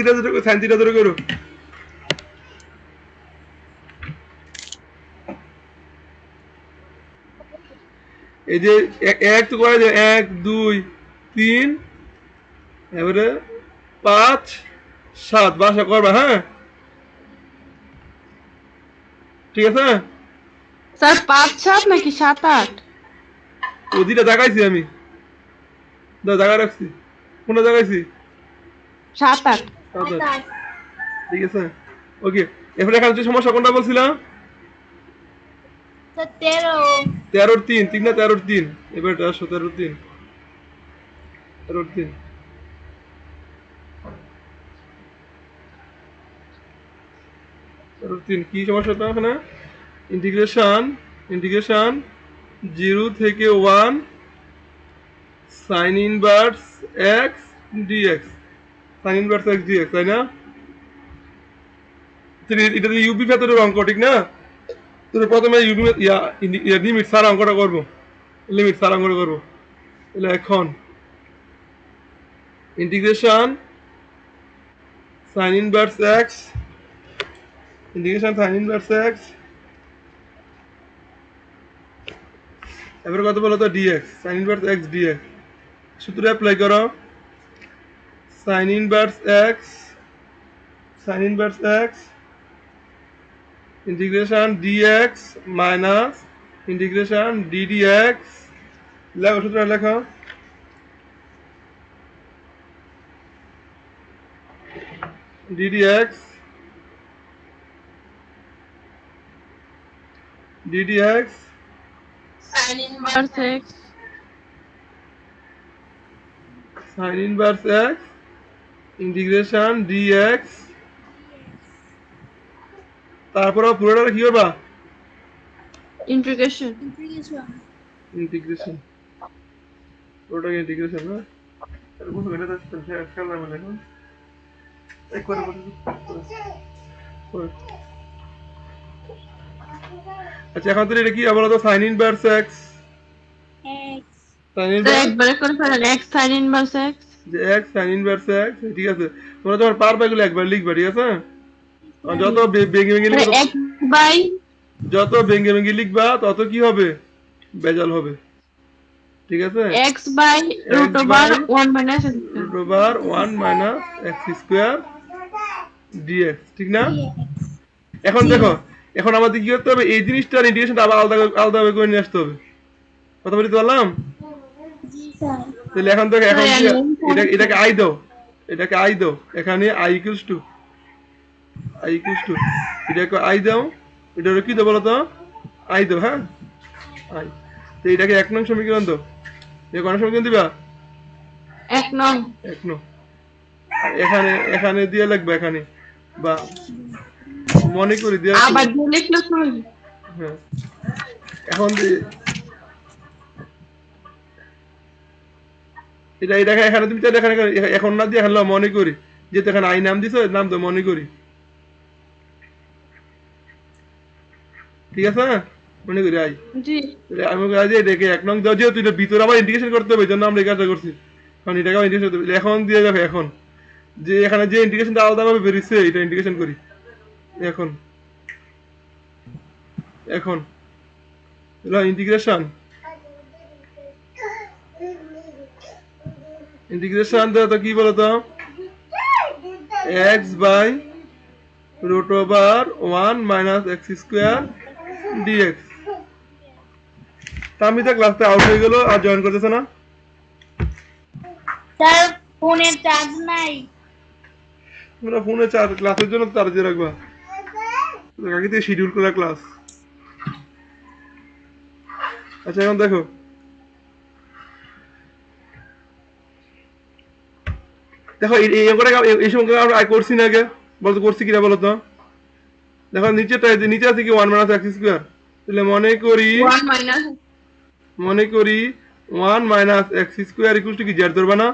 থিটা ধরে করো। এই যে এক তো করা যায়, 1 2 3, এবারে 5 7 বাসা করবা, হ্যাঁ ঠিক আছে। স্যার 5 7 নাকি 7 8? ও দুইটা দেখাইছি আমি, জায়গা রাখছি, কোনটা দেখাইছি? 7 8। 7 8, ঠিক আছে ওকে। এরপরে এখানে যে সমস্যা কোনটা বলছিলাম? স্যার 13 13 3, 3 না 13 3, এবার এটা 17 3, 13 3, 13 3 কি সমস্যাটা এখানে? ইন্টিগ্রেশন 0 থেকে 1 sine inverse x d x, sine inverse x d x, তাই না? এটা তো ইউবি ভেতরের অঙ্ক, ঠিক না? তো প্রথমে ইউবি লিমিট সার অঙ্কটা করবো, লিমিট সার অঙ্কটা করবো। তাহলে এখন integration sine inverse x, integration sine inverse x, এবারে কত বলো তো? D x, sine inverse x d x. সূত্র অ্যাপ্লাই করো, sine inverse x, sine inverse x integration d x minus integration d d x. লেখো সূত্র, লেখো d d x, d d x sin inverse x sine inverse x integration d x. তারপর পুরোটা কি করবা? integration ইন্টিগ্রেশন, পুরোটাকে ইন্টিগ্রেশন, না তাহলে বুঝো এটা তো খেয়াল রাখবেন এখন এক করে করে। আচ্ছা এখন তো এটা কি বলো তো? Sine inverse x, x sine তো ইনভার্স একবারে করে ফেলেন x sin inverse x যে এক্স সাইন ইনভার্স এক্স, ঠিক আছে। তোমরা যখন পারবে এগুলো একবার লিখবা, ঠিক আছে। আর যত বেঙ্গে বেঙ্গে লিখবা, x by যত বেঙ্গে বেঙ্গে লিখবা তত কি হবে? বেজাল হবে, ঠিক আছে। x by root X over by 1 minus x root over 1 minus x square dx, ঠিক না? এখন দেখো, এখন আমাদের কি করতে হবে? এই জিনিসটার ইন্টিগ্রেশনটা আবার আলাদা আলাদাভাবে করে নিয়ে আসতে হবে। কথা বলতে পারলাম? জি স্যার তাহলে এখন দেখো, এখন এটাকে আই দাও, এটাকে আই দাও, এখানে আই ইকুয়ালস টু এটাকে আই দাও, এটা কি দাও বলো তো? আই দাও, হ্যাঁ আই। তো এটাকে 1 নং সমীকরণ দাও, এটা কোন সমীকরণ দিবা? 1 নং 1 নং। আর এখানে এখানে দিয়ে লাগবে, এখানে বা মনে করি দিয়ে আবার দিয়ে লিখলে চলবে হ্যাঁ। এখন এটা এটাকে এখানে তুমি চাইলে এখানে এখন না দিয়ে এখানে মনে করি, যেহেতু এখানে আই নাম দিছো, নাম তো মনে করি, ঠিক আছে না? মনে করি আই, জি আমি আজ এটাকে 1 নং দাও, যেহেতু এটা ভিতরে আবার ইন্টিগ্রেশন করতে হবে, এই জন্য আমরা এই কাজটা করছি। কারণ এটাকে আবার ইন্টিগ্রেশন করতে হবে, এখন দিয়ে যাবে। এখন যে এখানে যে ইন্টিগ্রেশনটা আলাদাভাবে বেরিয়েছে, এটা ইন্টিগ্রেশন করি এখন। এখন ইন্টিগ্রেশন তো কি বলতো? x by root over 1 minus x square dx। তামিতা ক্লাসটা আউট হয়ে গেল, আর জয়েন করতেছে না। স্যার ফোনে চার্জ নাই তোমরা ফোনে চার ক্লাসের জন্য চার্জ দিয়ে রাখবা, আগে থেকে শিডিউল করা ক্লাস। আচ্ছা এখন দেখো, দেখো এই অঙ্কটা এই সময় আমরা করছি না আগে? বলতো করছি কিনা বলো তো? দেখো নিচেটা, নিচে আছে কি 1 মাইনাস এক্স স্কোয়ার, তাহলে মনে করি 1 minus 1 minus x square equal to কি জেড ধরবা না?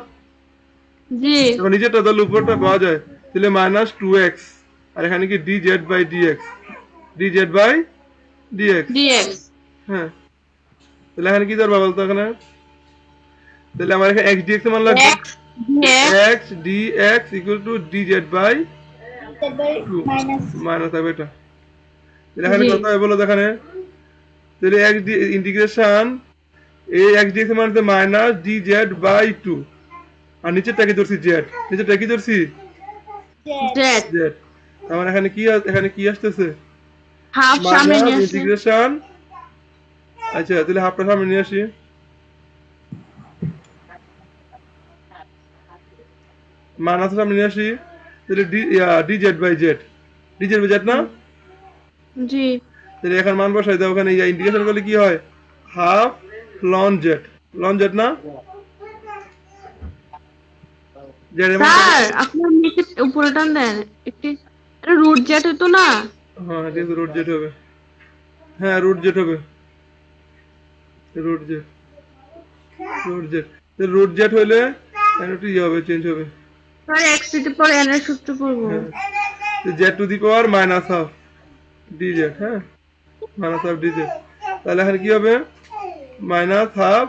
জি এখন নিচেটা ধরলে উপরটা পাওয়া যায়, তাহলে মাইনাস 2x, আর এখানে কি dz by dx, dz by dx, dx হ্যাঁ। তাহলে এখানে কি ধরবা বলতো? এখানে তাহলে আমার এখানে x dx এর মান লাগবে x dx x dx equal to dz by তারপর 2 মাইনাস মাইনাস হবে এটা। তাহলে এখানে জি কত হবে বলো তো এখানে? তাহলে x ইন্টিগ্রেশন এই x dx এর মান হচ্ছে মাইনাস dz বাই 2 আর নিচেরটা কি ধরছি z, নিচেরটা কি ধরছি জেড z z। তার মানে এখানে কি আসতেছে হাফ সামনে মাইনাস নিয়ে আসে ইন্টিগ্রেশন। আচ্ছা তাহলে হাফটা সামনে নিয়ে আসি, মাইনাস সামনে নিয়ে আসি, তাহলে dz by z, dz by z না? জি তাহলে এখানে মান বসাই দাও, ওখানে ইন্টিগ্রেশন করলে কি হয় half ln z, ln z না জেড এর মান কত? স্যার আপনার নিচে উপরে টান দেন একটু এটা রুট জেট হতো না হ্যাঁ ঠিক আছে রুট জেড হবে, হ্যাঁ রুট জেড হবে, root z, root z, root z হইলে একটু ইয়ে হবে, চেঞ্জ হবে, sir x to the power n এর সূত্র পড়বো হ্যাঁ z to the power minus half d z, হ্যাঁ মাইনাস হাফ ডিজেড। তাহলে এখানে কি হবে মাইনাস হাফ,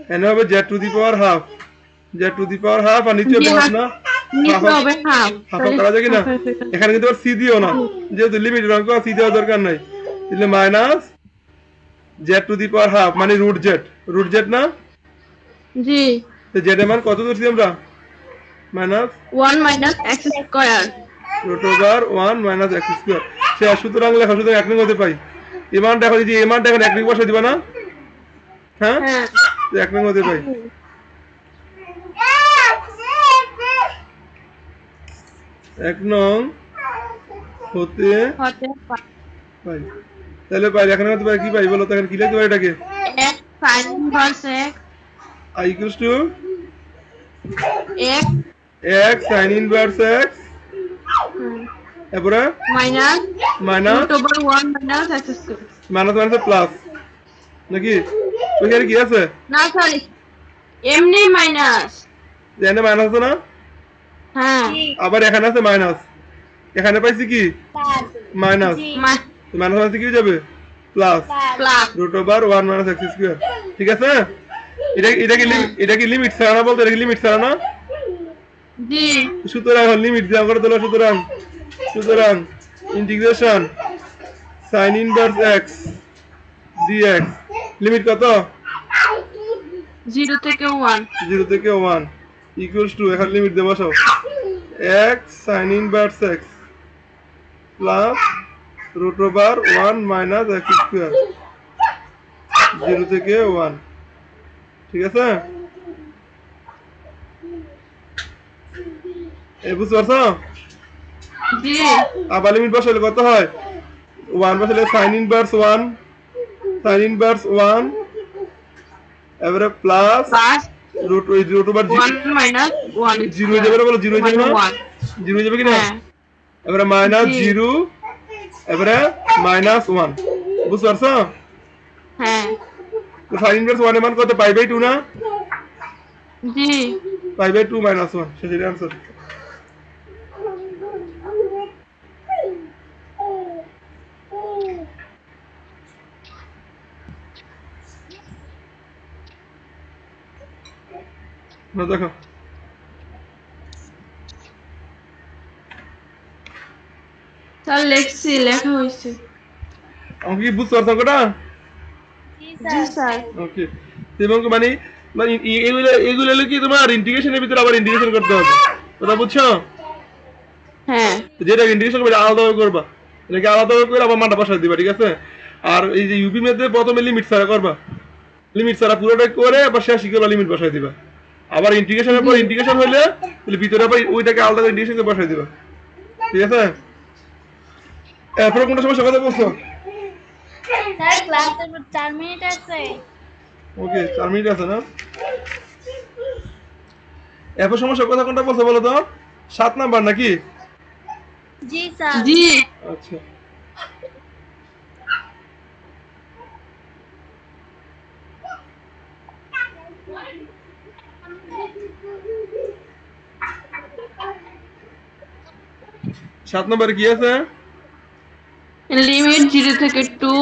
এখানে হবে z to the power half, z to the power half আর নিচে জি, হবে হাফ half। না, নিচে হবে হাফ হাফ করা যায় কিনা? এখানে কিন্তু সি দিও না, যেহেতু লিমিট অঙ্ক সি দেওয়ার দরকার নাই, তাহলে minus z to the power half মানে রুট জেড না? জি তো জেড এর মান কত ধরছি আমরা minus 1 minus x square root over 1 minus x square. সে সুতরাং লেখা, সুতরাং এক নং হতে পাই এই মানটা এখন যদি এই মানটা এখন এক নং বসাই দিবা না, হ্যাঁ হ্যাঁ তো এক নং হতে পাই, এক নং হতে হতে পাই। তাহলে পাই এখানে হতে পাই কি পাই বলো তো, এখন কি লিখতে পারি এটাকে x sin inverse x i equals to x x sin inverse x, তারপরে minus minus root over 1 minus x square minus minus plus নাকি ওইখানে কি আছে না সরি এমনি মাইনাস এখানে মাইনাস আছে না, হ্যাঁ আবার এখানে আছে মাইনাস, এখানে পাইছি কি প্লাস মাইনাস, জি মাইনাস মাইনাস কি হয়ে যাবে plus plus root over 1 minus x square. ঠিক আছে, এটা কি লিমিট ছাড়া না বলতে, এটা কি লিমিট ছাড়া না? জি সুতরাং এখন লিমিট দেওয়া করে দিল, সুতরাং integration sin inverse x dx limit কত 0 থেকে 1 0 থেকে 1 ইকুয়ালস টু, এখন লিমিট দিয়ে বসাও x sin inverse x plus root over 1 minus x square 0 থেকে 1। ঠিক আছে, এই বুঝতে পারছো? জি আবার লিমিট বসালে কত হয় 1 বসালে sin ইনভার্স 1 এবারে plus plus root over 1 minus 1 zero হয়ে যাবে, বলো জিরো হয়ে যাবে না, 1 জিরো হয়ে যাবে কিনা? হ্যাঁ এবারে মাইনাস জি। 0 এবারে মাইনাস 1, বুঝতে পারছো? হ্যাঁ sin ইনভার্স 1 এর মান কত পাই বাই 2 না, জি পাই বাই 2 মাইনাস 1, সেটাই आंसर। না দেখো স্যার লেখা হয়েছে আমাকে কি বুঝতে পারছো কটা? জি জি স্যার স্যার ওকে, এবং মানে মানে এগুলো হলো কি তোমার ইন্টিগ্রেশনের ভিতরে আবার ইন্টিগ্রেশন করতে হবে, কথা বুঝছো? হ্যাঁ যেটা ইন্টিগ্রেশন করবে আলাদাভাবে করবা, এটাকে আলাদাভাবে করে আবার মানটা বসাই দিবা, ঠিক আছে? আর এই যে ইউপি মধ্যে প্রথমে লিমিট ছাড়া করবা, লিমিট ছাড়া পুরোটা করে আবার শেষ করবা লিমিট বসাই দিবা, আবার ইন্টিগ্রেশনের পর ইন্টিগ্রেশন হইলে তাহলে ভিতরে আবার ওইটাকে আলাদা ইন্টিগ্রেশন করে বসাই দিবা, ঠিক আছে? এরপরে কোনটা সমস্যা কথা বলছো? স্যার ক্লাসে 4 মিনিট আছে ওকে 4 মিনিট আছে না? এরপর সমস্যা কথা কোনটা বলছো বলো তো, 7 নাম্বার নাকি? জি স্যার জি আচ্ছা সাত নম্বরে কি আছে? লিমিট 0 থেকে 2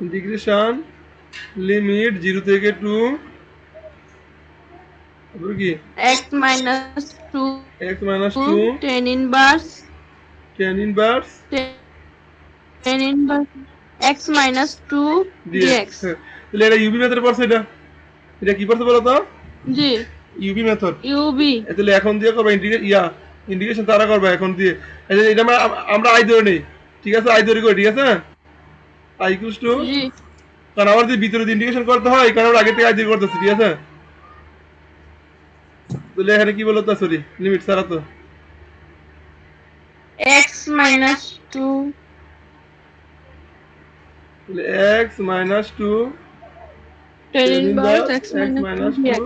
ইন্টিগ্রেশন লিমিট 0 থেকে 2 তারপর কি x minus 2 x minus 2 tan inverse tan inverse tan inverse x minus 2 dx dx হ্যাঁ, তাহলে এটা ইউবি মেথড পড়ছে এটা কি পড়ছে বলো তো জি ইউবি মেথড UB তাহলে এখন দিয়ে করবা ইন্টিগ্রেশন তারা করবা এখন দিয়ে এটা আমরা আই ধরে নেই ঠিক আছে আই ধরে করি ঠিক আছে আই ইকুয়ালস টু জি কারণ আমার যে ভিতরে ইন্টিগ্রেশন করতে হয় কারণ আগে থেকে আই ধরে করতেছি ঠিক আছে তাহলে এখানে কি বলো তো সরি লিমিট সারা তো x minus 2 তাহলে x minus 2 tan tan inverse inverse x x minus minus 2 dx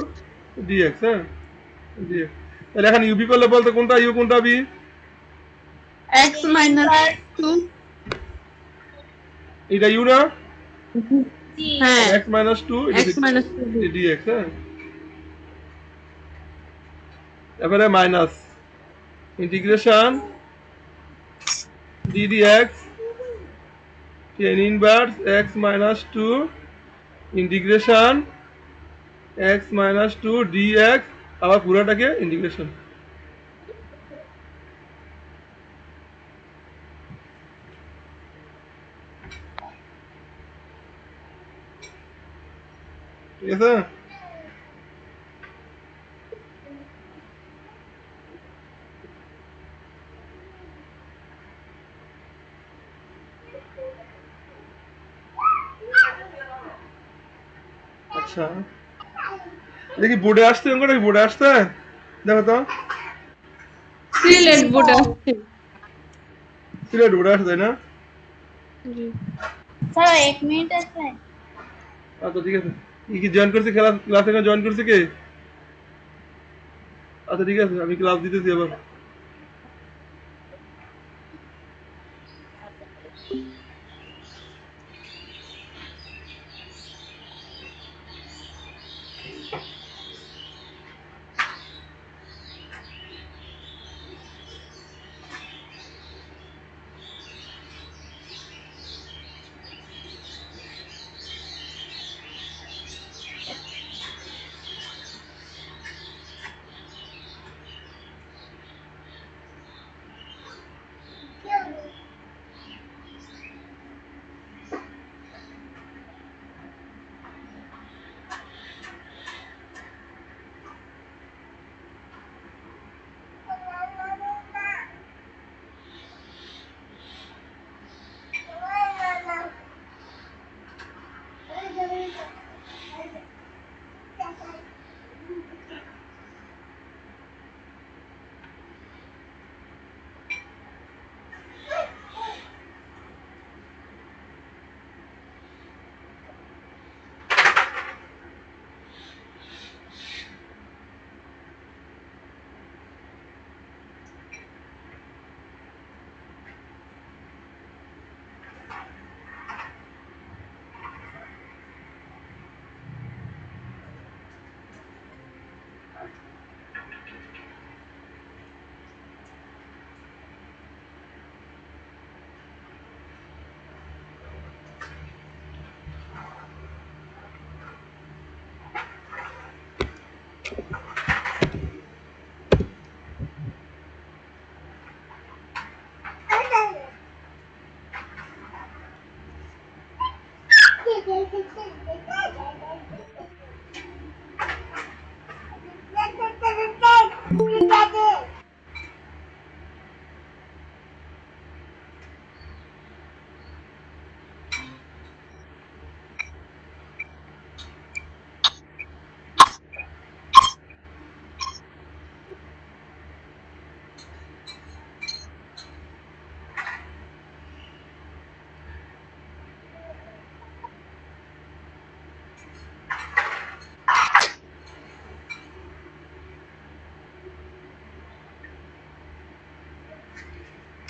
2 dx হ্যাঁ dx তাহলে এখন ইউবি করলে বলতে কোনটা ইউ কোনটা বি x minus 2 এটা ইউ না জি হ্যাঁ x minus 2 এটা x minus 2 dx হ্যাঁ এবারে minus integration d dx tan inverse x minus 2 integration x minus 2 dx আবার পুরোটাকে ইন্টিগ্রেশন ঠিক আছে আচ্ছা দেখি বোর্ডে আসতে অঙ্কটা কি বোর্ডে আসতে দেখো তো সিলেট বোর্ড আসছে সিলেট বোর্ডে আসতে তাই না জি স্যার 1 মিনিট আছে আচ্ছা ঠিক আছে কি জয়েন করছে ক্লাস এখানে জয়েন করছে কে আচ্ছা ঠিক আছে আমি ক্লাস দিতেছি আবার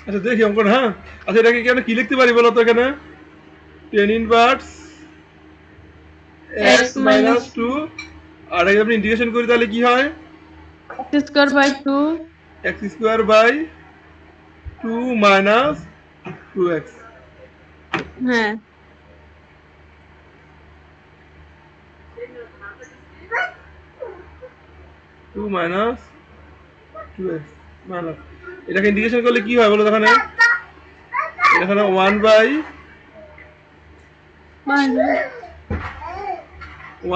আচ্ছা দেখি অঙ্কটা হ্যাঁ আচ্ছা এটাকে এখানে কি লিখতে পারি বলো তো এখানে tan inverse x x minus minus 2 আর যদি আপনি ইন্টিগ্রেশন করি তাহলে কি হয় x square by 2 x square by 2 minus 2x হ্যাঁ 2 মাইনাস 2x মাইনাস এটাকে ইন্টিগ্রেশন করলে কি হয় বলো তো? এখানে এখানে 1 by minus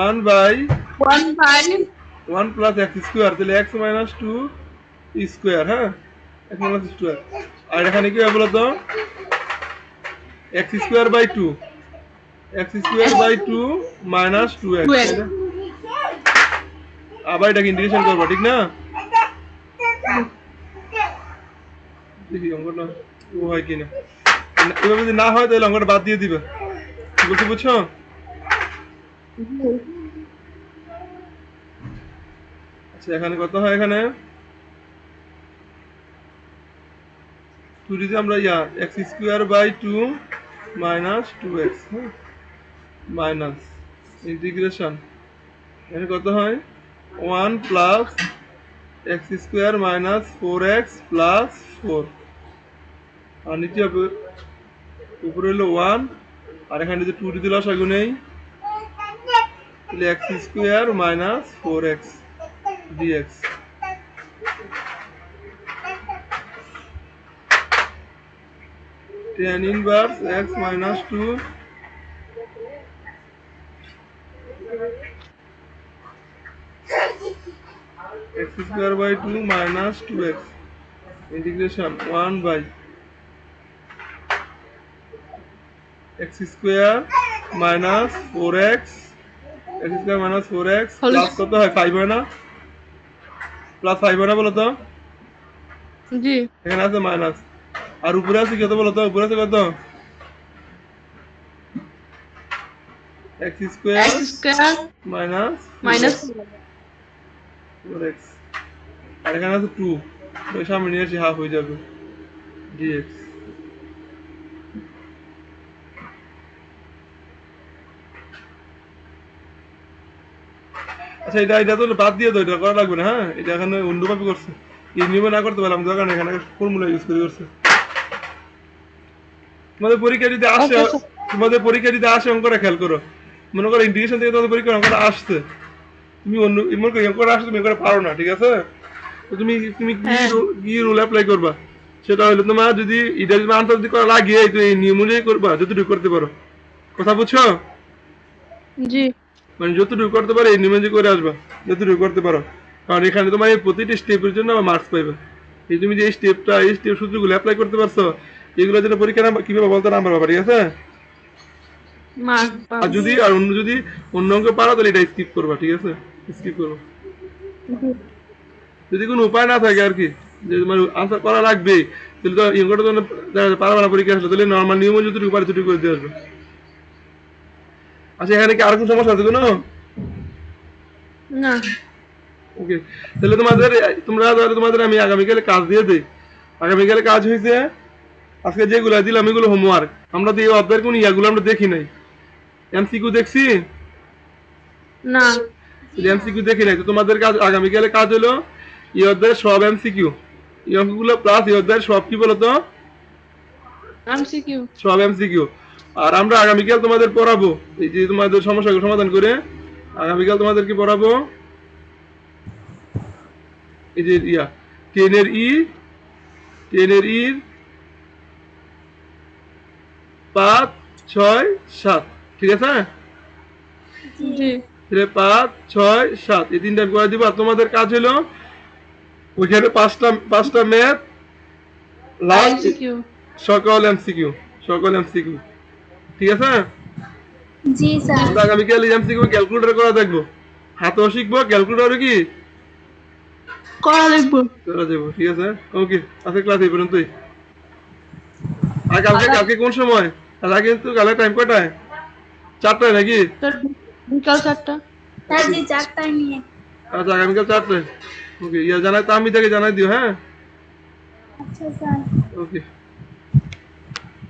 1 by 1/, 1 plus x square, তাহলে এক্স মাইনাস 2 স্কোয়ার, হ্যাঁ এক্স মাইনাস স্কোয়ার। আর এখানে কি হয় বলো তো? X square by 2, x square by 2 minus 2x, 2x। আবার এটাকে ইন্টিগ্রেশন করবো, ঠিক না? দেখি অঙ্কটা ও হয় কিনা। এভাবে যদি না হয় তাহলে অঙ্কটা বাদ দিয়ে দিবে, বুঝতে বুঝছো? আচ্ছা এখানে কত হয়? এখানে 2 যদি আমরা x square by 2 minus 2x, হ্যাঁ মাইনাস ইন্টিগ্রেশন এখানে কত হয়? 1 plus x square minus 4x plus 4, আর নিচে হবে উপরে হলো 1, আর এখানে যদি 2 যদি লসাগু নেই তাহলে x square minus 4x dx। tan inverse x minus 2 x square by 2 minus 2x integration 1 by x square minus 4x, x square minus 4x plus কত হয়? 5 হয় না? প্লাস 5 হয় না বলো তো? জি এখানে আছে মাইনাস, আর উপরে আছে কত বলো তো? উপরে আছে কত? x square minus minus 4x, আর এখানে আছে 2, ওই সামনে নিয়ে আসি হাফ হয়ে যাবে dx। আচ্ছা এটা তো বাদ দিয়ে দাও, এটা করা লাগবে না, হ্যাঁ এটা এখানে অন্যভাবে করছে, এই নিয়মে না করতে পারলাম দরকার নেই, এখানে ফর্মুলা ইউজ করে করছে। তোমাদের পরীক্ষা যদি আসে, তোমাদের পরীক্ষা যদি আসে অঙ্কটা খেয়াল করো, মনে করো ইন্টিগ্রেশন থেকে তোমাদের পরীক্ষা অঙ্কটা আসছে, তুমি অন্য মনে করো অঙ্কটা আসছে তুমি অঙ্কটা পারো না, ঠিক আছে? তো তুমি তুমি কি রুল অ্যাপ্লাই করবা? সেটা হলো তোমার যদি এটা যদি আনসার যদি করা লাগে তো এই নিয়ম অনুযায়ী করবা, যতটুকু করতে পারো। কথা বুঝছো? জি মানে যতটুকু করতে পারো এই নিয়ম অনুযায়ী করে আসবা, যতটুকু করতে পারো, কারণ এখানে তোমার এই প্রতিটি স্টেপের জন্য আমার মার্কস পাইবে। এই তুমি যে এই স্টেপ সূত্রগুলো অ্যাপ্লাই করতে পারছো, এগুলো যেন পরীক্ষা কিভাবে বলতে নাম্বার পাবা, ঠিক আছে? আর যদি অন্য অঙ্ক পারো তাহলে এটা স্কিপ করবা, ঠিক আছে? স্কিপ করবো যদি কোনো উপায় না থাকে আর কি, যে তোমার আনসার করা লাগবে, তাহলে তো অঙ্কটা তো পারবা না পরীক্ষা আসলে, তাহলে নর্মাল নিয়ম যতটুকু পারে ততটুকু করে দিয়ে আসবে। আচ্ছা এখানে কি আর কোনো সমস্যা আছে কোনো? না ওকে, তাহলে তোমাদের আমি আগামীকালে কাজ দিয়ে দিই। আগামীকালে কাজ হয়েছে আজকে যেগুলো দিলাম এগুলো হোমওয়ার্ক। আমরা তো এই অধ্যায়ের কোন ইয়াগুলো আমরা দেখি নাই, এমসিকিউ দেখছি না এমসিকিউ দেখি নাই, তো তোমাদের কাজ আগামীকালে কাজ হলো এই অধ্যায়ের সব এমসিকিউ, এই অঙ্কগুলো প্লাস এই অধ্যায়ের সব কি বলতো? এমসিকিউ। সব এমসিকিউ। আর আমরা আগামীকাল তোমাদের পড়াবো এই যে তোমাদের সমস্যাগুলো সমাধান করে, আগামীকাল তোমাদেরকে পড়াবো এই যে 10 এর 5, 6, 7, ঠিক আছে? জি 5, 6, 7 এই তিনটা করে দিব। আর তোমাদের কাজ হলো ওইখানে পাঁচটা ম্যাথ লাস্ট এমসিকিউ। সকল এমসিকিউ, ঠিক আছে? জি স্যার। আমরা আগামীকাল এমসিকিউ ক্যালকুলেটর করা দেখবো, হাতেও শিখবো, ক্যালকুলেটর কি করা লিখবো। করা যাবো, ঠিক আছে? ওকে, আজকে ক্লাস এই পর্যন্তই। আর কালকে কোন সময়? কালকে কিন্তু কালকে টাইম কয়টায়? 4টায় নাকি? বিকাল 4টা। স্যার জি 4টায় নিয়ে। আচ্ছা আগামীকাল 4টায়। ওকে, জানাই তো আমি তাকে জানাই দিও, হ্যাঁ? আচ্ছা স্যার। ওকে,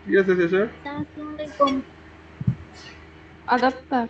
ঠিক আছে স্যার। আসসালামু আলাইকুম। আদাব স্যার।